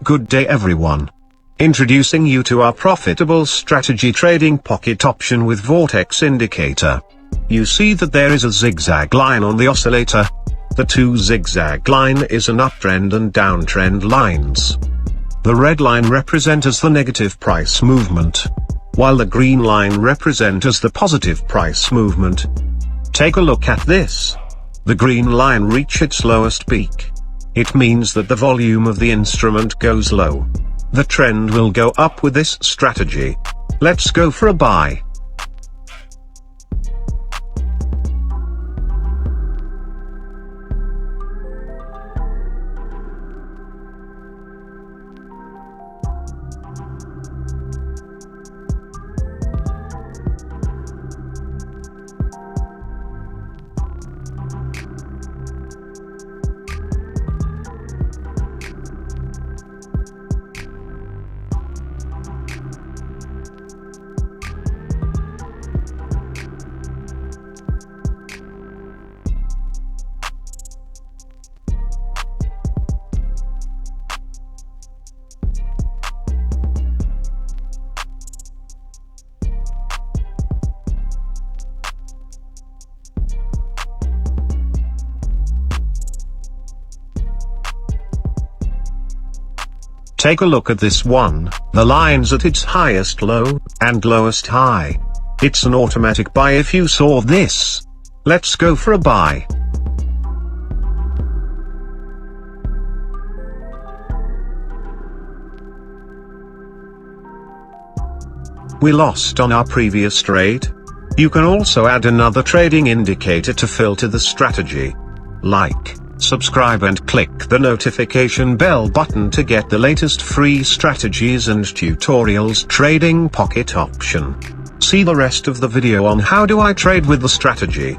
Good day everyone. Introducing you to our profitable strategy trading pocket option with Vortex Indicator. You see that there is a zigzag line on the oscillator. The two zigzag line is an uptrend and downtrend lines. The red line represents the negative price movement, while the green line represents the positive price movement. Take a look at this. The green line reach its lowest peak. It means that the volume of the instrument goes low. The trend will go up with this strategy. Let's go for a buy. Take a look at this one, the lines at its highest low, and lowest high. It's an automatic buy if you saw this. Let's go for a buy. We lost on our previous trade. You can also add another trading indicator to filter the strategy. Like, subscribe and click the notification bell button to get the latest free strategies and tutorials trading pocket option. See the rest of the video on how do I trade with the strategy.